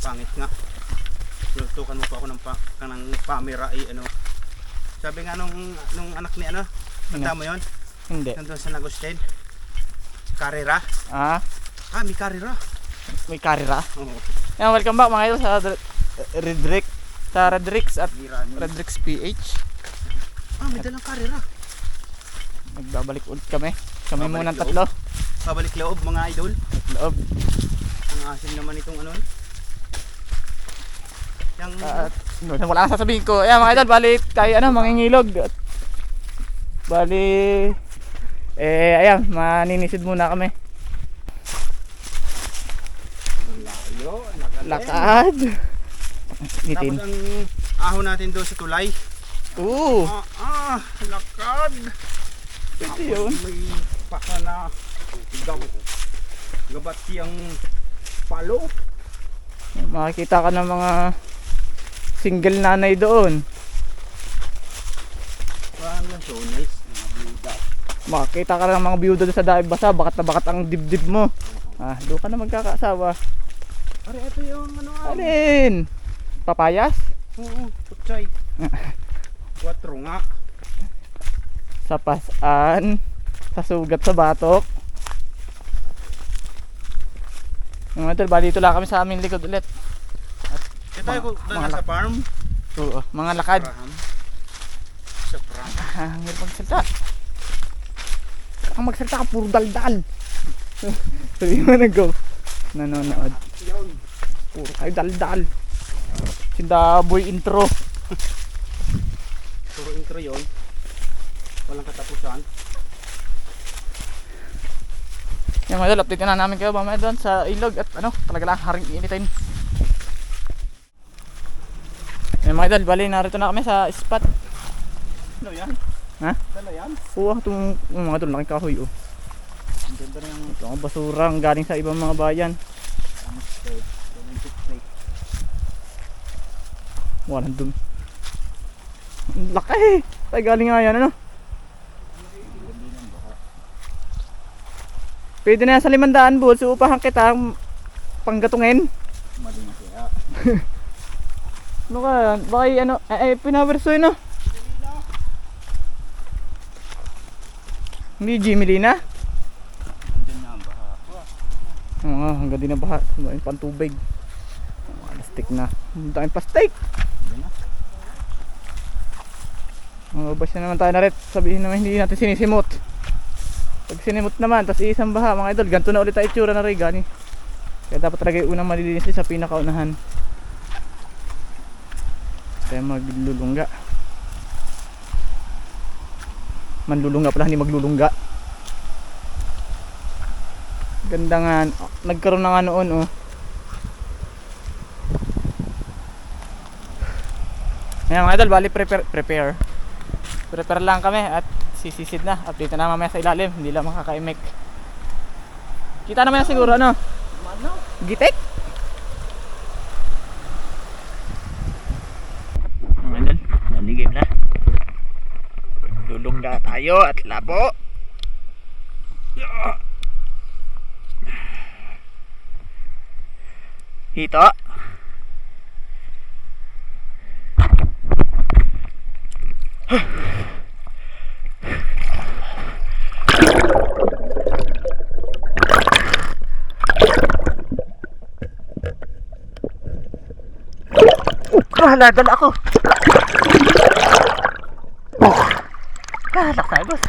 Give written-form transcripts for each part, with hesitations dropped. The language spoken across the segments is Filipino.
pangit nga. Tutukan mo pa ako ng camera ano. Sabi nga nung anak ni ano, tanda mo yun? Hindi. Nandun sa Agustin. Karera. May karera. May karera. Oo. Yan, welcome back mga idol sa Redrix at Redrix PH. May dalang karera. Nagbabalik ulit kami. Kami Babalik muna ng loob. tatlo. Pabalik loob mga idol. Loob. Ang asim naman itong ano. Yang Wala nang sasabihin ko. Ayan mga idol, bali tayo mangingilog. Bali ayan, maninisid muna kami. layo, Lakad. Gitin. Tapos ang ahon natin doon sa tulay. Oo. Lakad. Pwede yun. May paka na gabat siyang palo. Makikita ka ng mga single nanay doon. Parang lang so nice. Makikita ka ng mga biyuda doon sa daig basa. Bakat na bakat ang dibdib mo. Doon ka na magkakaasawa. Are, ito yung ano. Alin? Papayas? Oo, putsoy. 4 nga. Sa pasan. Sa sugat sa batok. Mga idol, bali ito lang kami sa aming likod ulit. Ito tayo doon sa farm. Oo, mga lakad. Sa farm. Ang hirap magsalita. Ang magsalita ka, puro daldal. Sabi mo go. Nanonood. Puro kayo daldal. Sindaboy intro. Puro intro yun. Walang katapusan. Yan mga idol, update na namin kayo mamaya doon sa ilog at talaga lang haring initin. Yan mga idol, bali narito na kami sa spot. Ano yan? Ha? Dala yan? Oo, itong mga idol, laking kahoy oh. Ang ganda na yung Ito ang basurang galing sa ibang mga bayan. Walang dum. Ang laki! Tayo galing nga yan Pwede na yan sa 500 bull. So upahan kita panggatungin. mali na siya. Ano ka? Baka pinawerso yun Hindi Jimelina? Andun na ang baha. Hanggang din na baha. Yung pantubig. Plastic na. Ang daming plastic. Mababas na naman tayo na rin. Sabihin naman hindi natin sinisimot. Pag sinimot naman, tapos isang baha mga idol, ganito na ulit tayo itsura na rin gani. Kaya dapat talaga yung unang malilinis sa pinakaunahan. Kaya maglulungga. Manlulungga pala, hindi maglulungga. Ganda nga, nagkaroon na nga noon Ayan mga idol, bali prepare lang kami at sisisid na. Update na mamaya sa ilalim, hindi lang makaka-emek. Kita naman na siguro gitik. Mga idol, naligim na. Lulungga tayo at labo. Hito. Nadala ako. Kalak tayo boss.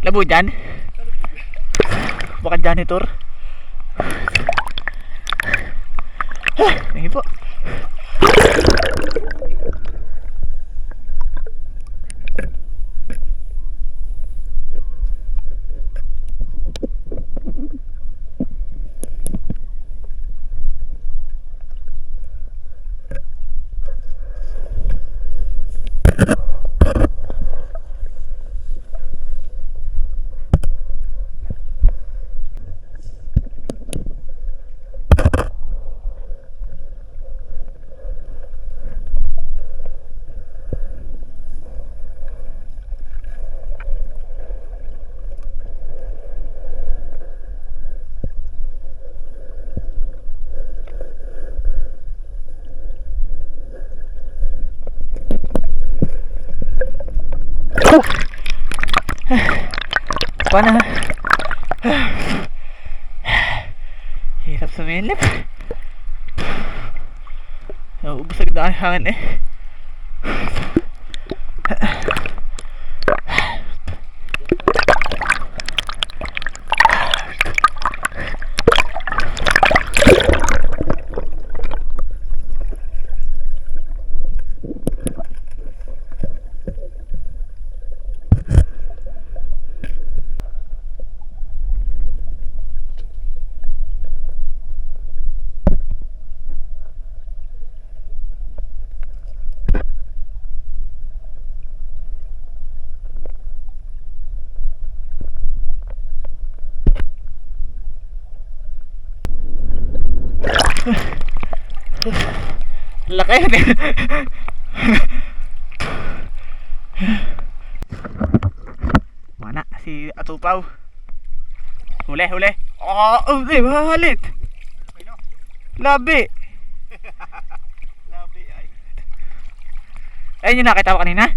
Labo dyan? Baka janitor? Tingin po. Paano? Hirap sumilip. Nauubos agad ang hangin eh. Laki. Mana si Atupaw. Huli. Mahalit. Labi. Labi ay. Ayun yung nakita ko kanina.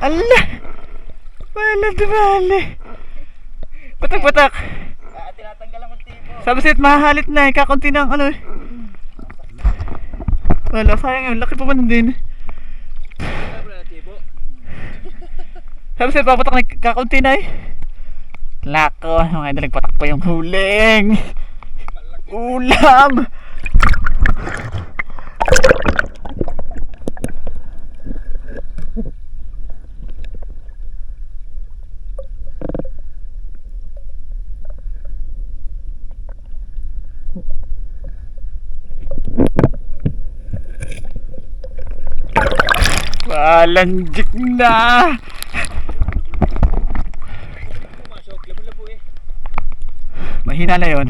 Allah! Wala dumali. Patak. Tinatanggalan mo tipo. Sabi sa'yo, mahahalit na eh. Kakunti ng ano eh. Wala, sayang yun. Laki pa man din. Sabi sa'yo, papatak na kakunti na eh. Lako, mga idol, nagpatak pa yung huling. Ulam! Walanjik na. Mahina na yun.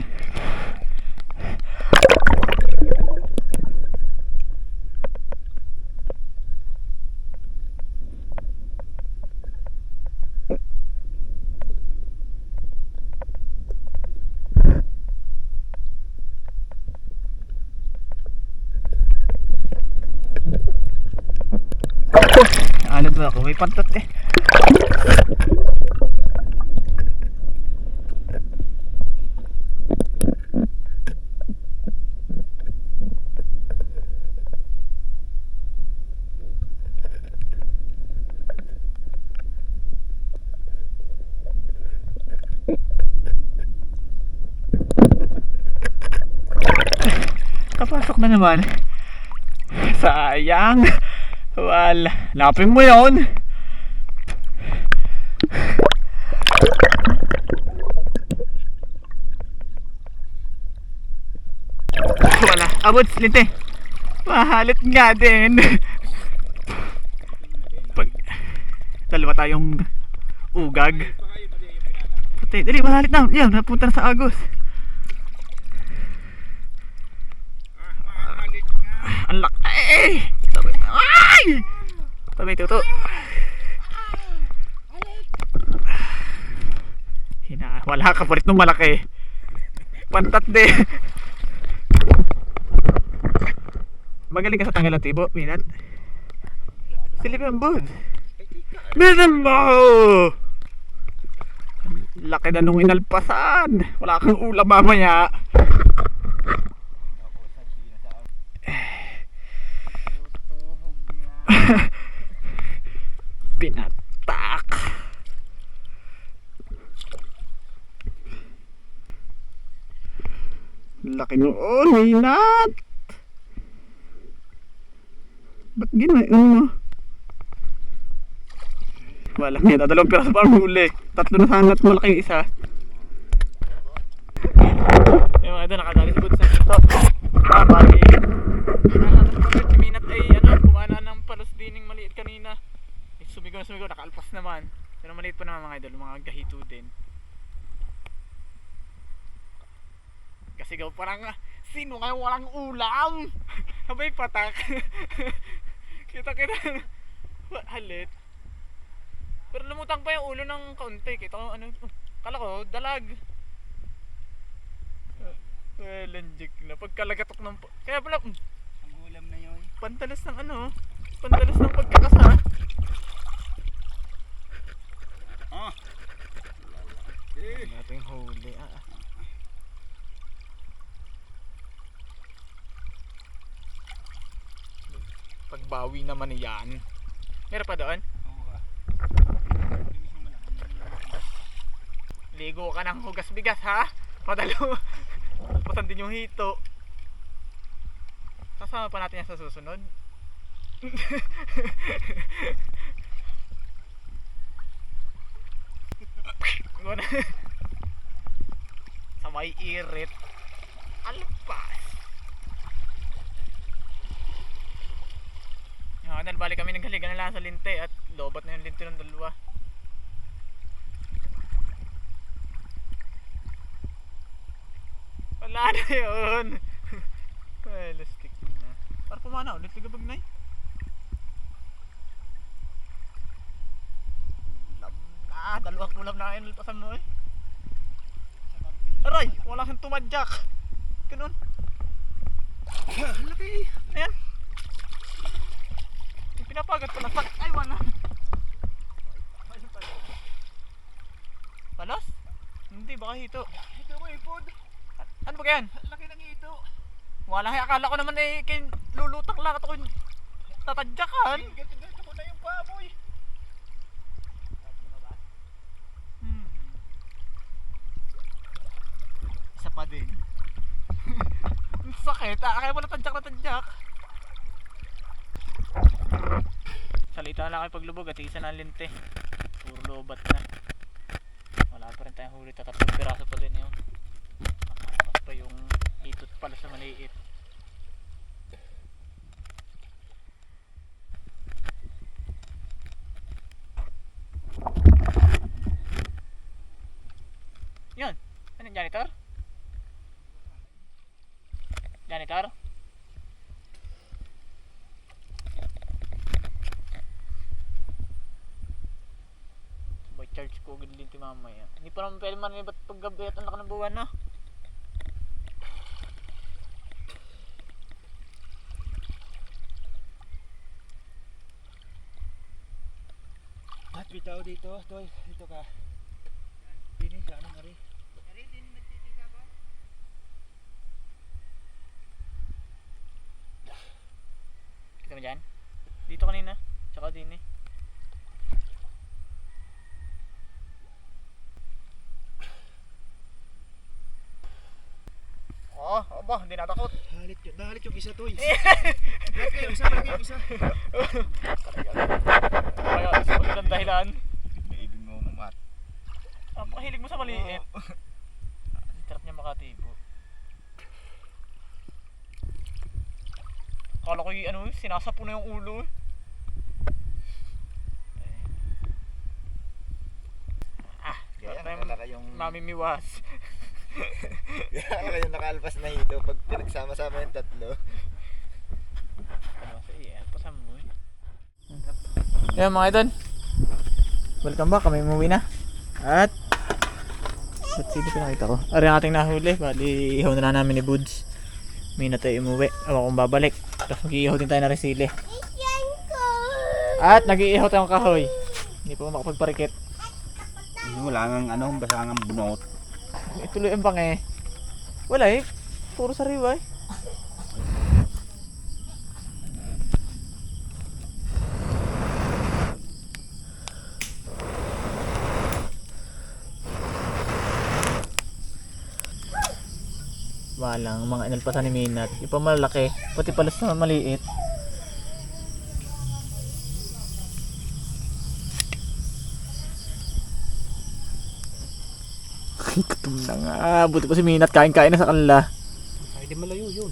Alam mo ako, may pantat eh. Kapasok na naman. Sayang. Wala. Lapin mo yon. Wala. Abot, linte. Mahalit nga din. Pag dalawa tayong ugag. Patay. Dali, mahalit na. Yan, napunta na sa agos. Ang laki. Ay! Sabi tuto. Wala ka palit nung malaki. Pantat de. Magaling ka sa tanggal ng tibo, Minat. Silipin ang bud. Minat mo! Laki na nung inalpasan. Wala kang ulam mamaya. Pinatak. Laki noon, Minat. Ba't ginayon mo? Malaki, dalawang piraso pa ang huli. Tatlo na sana at malaki yung isa. Yung mga ito, nakadali sa buto sa ito. Bali. Si Minat ay kumana ng palos dining maliit kanina. Sumigaw, nakaalpas naman. Pero maliit pa naman mga idol, mga gahito din. Kasi gaw parang, sino kayo walang ulam? Abay patak. Kita. Halit. Pero lumutang pa yung ulo ng kaunti. Kita ko ano, kala ko, dalag. Lanjik na. Pagkalagatok ng... Kaya pala, Ang ulam na yun. pantalas ng ano, pantalas ng pagkakasa. Ah! Nating huli. Pagbawi naman yan. Meron pa doon? Oo ah. Ligo ka ng hugas bigas ha? Padalo. Pasan din yung hito. Kasama pa natin yan sa susunod. Sa may irit. Alpas. Dahil balik kami naghaligan na lang sa linte at lobat na yung linte ng dalawa. Wala na yun. Elastic na. Para pumana ulit ligabag na eh. Ulam na. Dalawang ulam na kayo nalpasan mo eh. Aray! Wala kang tumadyak. Ganun. Laki! Ayan. Yung pinapagat ko lang. Ay, wala. Palos? Hindi, baka hito. Ito mo ipod. Ano ba yan? Laki ng ito. Wala, akala ko naman eh, lulutang lang at ako tatadyakan. Ganto ko na yung baboy. Isa pa din. Ang sakit, kaya mo natadyak na tadyak. Salita lang kayo paglubog at isa na ang linte. Puro lobat na. Wala pa rin tayong huli, tatlong piraso pa din yun. Nakakapas pa yung hitot pala sa maliit. Yun, ano yung janitor? Janitor? Sabay charge ko agad linti mamaya. Hindi pa naman pwede man ba't paggabi at ang laki ng buwan na. At bitaw dito, Toy. Dito ka. Dini, gano'n nga rin. Kita mo dyan? Dito kanina. Tsaka din eh. Oh, aba, hindi natakot. Nahalit yung isa, Toy. Malaki yung isa, malaki yung isa. Kaya, isa magandang dahilan. Ibig mo mamat. Ang pakilig mo sa maliit. Ang sarap niya makatibo. Akala ko yung ano, sinasapo na yung ulo eh. Kaya Sarap na yung mamimiwas. Kaya kayong nakaalpas na hito pag pinagsama-sama yung tatlo. Ano sa iya, pasama mo eh. Yan mga idol, welcome back, kami umuwi na. At ba't sino pinakita ko? Ari ang ating nahuli, bali ihaw na lang namin ni Buds. May na tayo umuwi, awa kong babalik. Tapos mag-iihaw din tayo na resili. At nag-iihaw tayong kahoy. Hindi pa makapagparikit. Wala nang ano, basa nang bunot. Ituloy ang bange. Wala eh, puro sariwa eh. Walang mga inalpasan ni Minat. Yung pa malaki, pati palas na maliit. Gutom na nga. Buti pa si Minat, kain-kain na sa kanila. Ay, di malayo yun.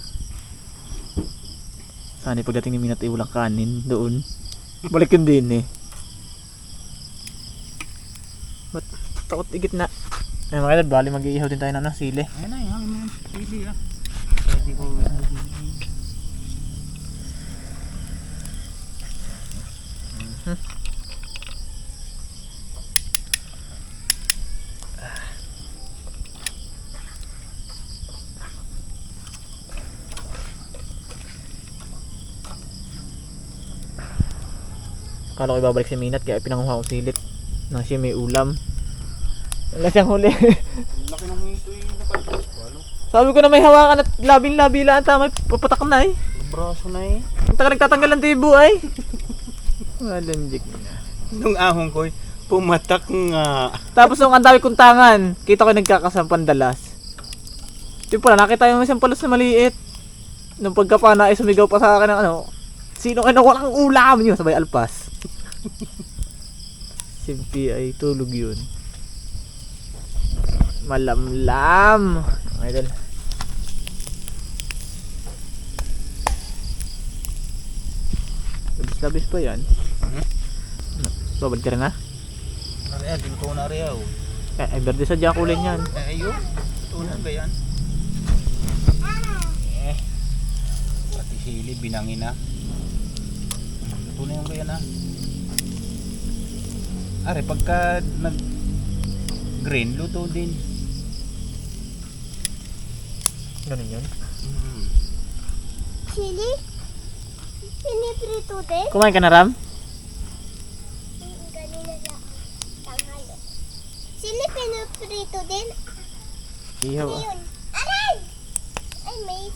Sana pagdating ni Minat ay walang kanin doon. Balik yun din eh. Ba't takot igit na? Ayun mga idol, bali mag-iihaw din tayo ng ano, sili. Ayun na, yung mga pili ah. Pwede ko Akala ko ibabalik si Minat kaya pinanguha ko silit. Nang siya may ulam. Wala siyang huli. laki ng ito yung nakalabas ko, ano? Sabi ko na may hawakan at labing-labi lang tama, papatak na eh. Braso na eh. Ang taga nagtatanggal ng tibo ay. Walang jig na. Nung ahong ko, pumatak nga. Tapos nung ang dami kong tangan, kita ko nagkakasampan dalas. Di pala, nakita yung isang palos na maliit. Nung pagkapana ay sumigaw pa sa akin ng ano, sino kayo walang ulam nyo? Sabay alpas. Simpi ay tulog yun. Malamlam. Idol. Labis pa yan. Babad ka rin ha? Ariya, di ko na ariya. Ay berde sa dyan kulay niyan. Ayun, tunan ba yan? Pati sili, binangin na. Luto na yung ba yan ha? Are, pagka nag-green, luto din. Ganun yun. Chili? Piniprito din? Kumain ka na, Ram? Ganina lang. Tanghali. Chili piniprito din? Ihaw. Ano yun? Aray! Ay, may...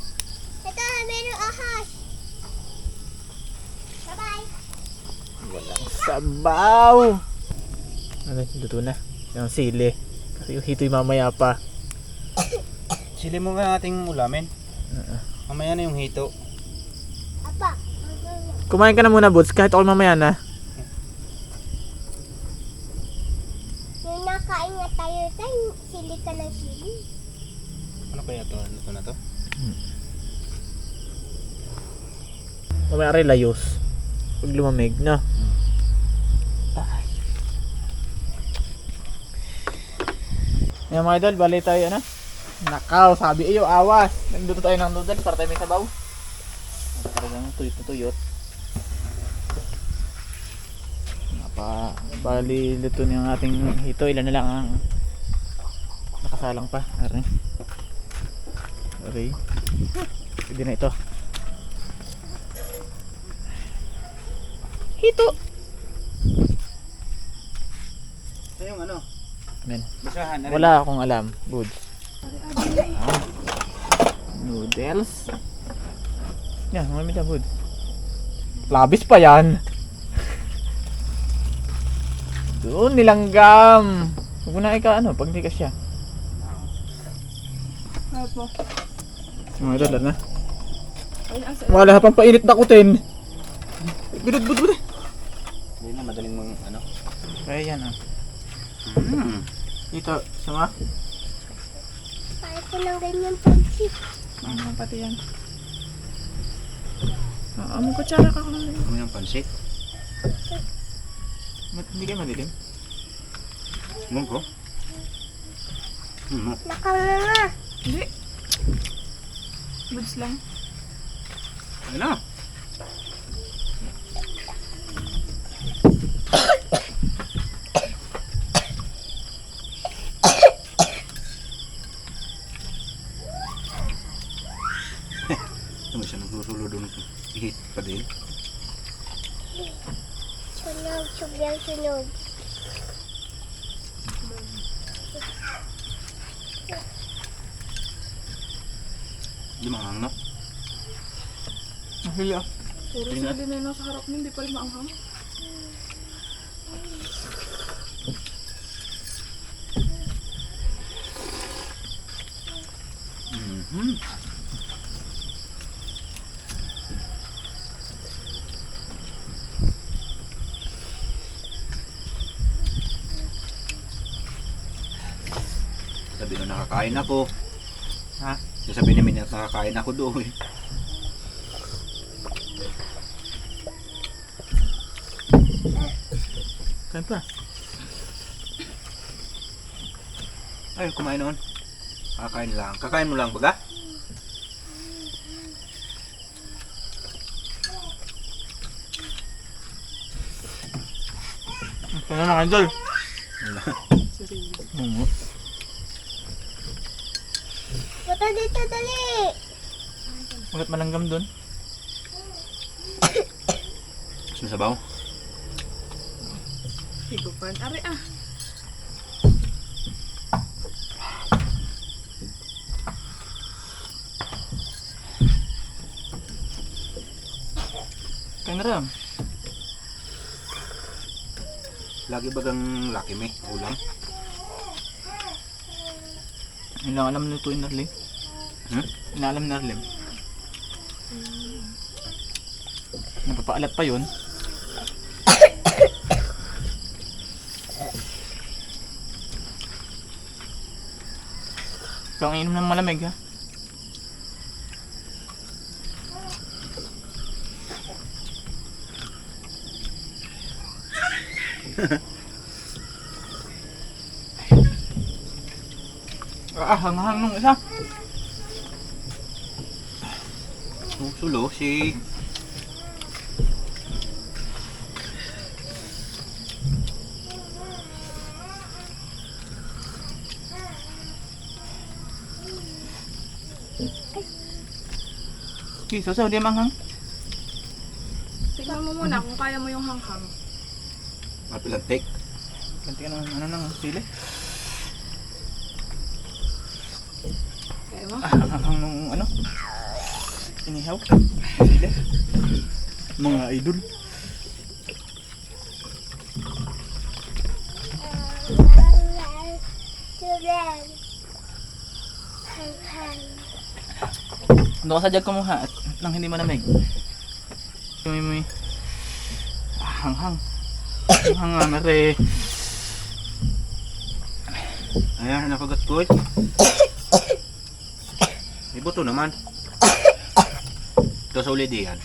Ito, meron ahas. Bye-bye. Walang sabaw. Ano, luto na. Yung sili. Kasi yung hito'y mamaya pa. Sili mo nga ating ulamin. Mamaya na yung hito. Apa. Kumain ka na muna, Boots. Kahit ako mamaya na. Yung nakain nga tayo, sili ka ng sili. Ano kaya to? Luto na to? Mamaya rin layos. Pag lumamig na. Yan mga idol, bali tayo ano? Nakaw, sabi iyo, awas. Nagluto tayo ng noodles para tayo may sabaw. Talagang tuyot na tuyot. Bali luto ng ating hito. Ilan na lang ang nakasalang pa. Aray. Pwede na ito. Hito. Ito yung ano? Men. Basahan na rin. Wala akong alam. Good. Noodles. Yan, mga medya good. Labis pa yan. Doon, nilanggam. Huwag mo na ika ano, pag hindi ka siya. Apo. Mga idol, na. Ay, asa. Wala pang painit na kutin. Bidot. Hindi na, madaling mong ano. Kaya yan ah. Ito, sama? Kaya ko ng ganyan pansit. Ano pati yan? Among kutsara ka kung ano. Ano yung pansit? Hindi kayo madilim? Mungko? Nakanganga. Hindi. Buds lang. Ano? Ano siya nagsusulo doon? Ihit pa din. Sunog. Di mangang no? Mahila. Puro Tingnan. sili na yun nasa harap niyo, hindi pa rin maanghang. Sabi nung nakakain ako. Ha? Sabi namin na nakakain ako doon. Kain pa. Ay, kumain noon. Kakain lang. Kakain mo lang baga? Kaya na idol. Punta dito, dali. Ugat malanggam dun. Susabaw. Higupan. Ari ah. Kaya na rin. Lagi bagang laki may ulam. Hindi lang alam nito yung Narlim. Inaalam ni Narlim. Napapaalat pa yun. Ikaw ang inom ng malamig ha. Hanghang nung isa. Sulo si... Okay, so di manghang. Tingnan mo muna kung kaya mo yung hanghang. Mapilantik. Ganti ka ng ano nang sili. Kaya mo? Hanghang nung ano. Inihaw. Sili. Mga idol. Doon ka sa jag kumuha at nang hindi malamig. May hanghang. Hanghang na re. Ayan, nakagat ko eh. Ibuto naman. Ito sa ulit diyan.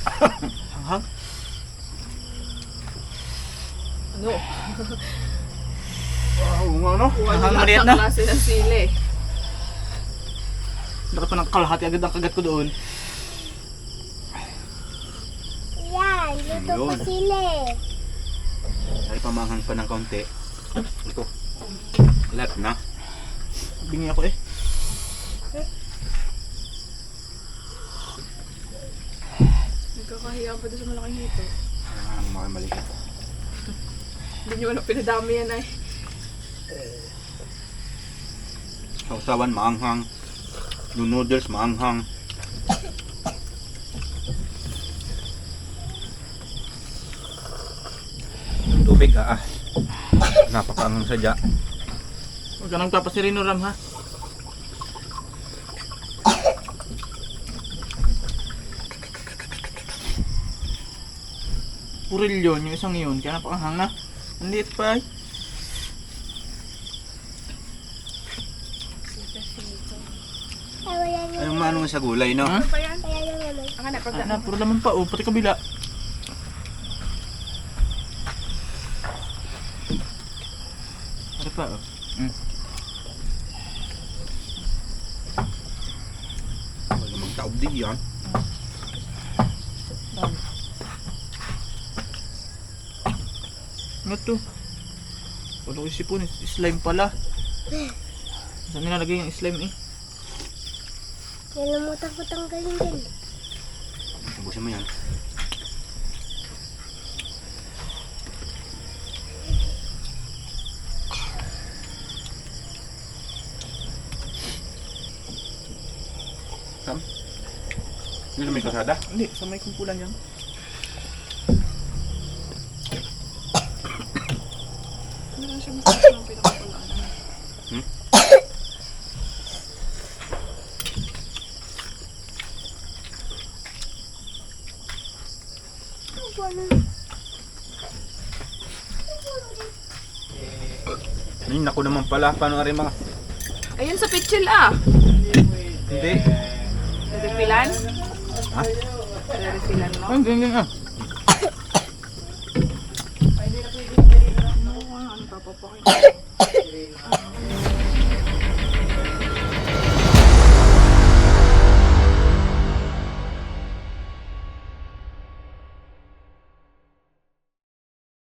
Hanghang. Ano? Wow, ano? Hanghang Wala maliit sa na. klase ng sili. Dapat pa ng kalahati agad ang kagat ko doon. Yan, luto ko Yun. sili. Ay, pamanghang pa ng kaunti. Ito. Lahat na. Bingi ako eh. Nagkakahiya pa doon sa malaking hito. Ang mga maliit. Hindi nyo ano pinadami yan ay. Sausawan, maanghang. Yung noodles, maanghang. Tubig, napakaanghang sadya. Huwag ka nang papasirino Ram ha. Puril yun, yung isang yun. Kaya napakanghang na. Ang liit pa eh. Ay, wala na. Anong manong sa gulay, no? Ha? Ano pa yan? Wala na naman. Ang hanap pag Na, puro laman pa oh. Pati kabila. Ano pa oh. Wala namang taob di yan. Ano to? Wala ko isipon. Slime pala. Saan nilalagay yung slime eh? Nalimutan ko tanggalin din. Ubusin mo yan. Sam? Hindi na may kasada? Hindi, sa may kumpulan yan. Ano lang siya masarap ng pinakapulaan. Ay, naku naman pala. Paano nga rin mga... Ayun sa pitchil ah. Hindi. Refilan? Ha? Refilan mo? Hindi, hindi ah. Ano papapakin?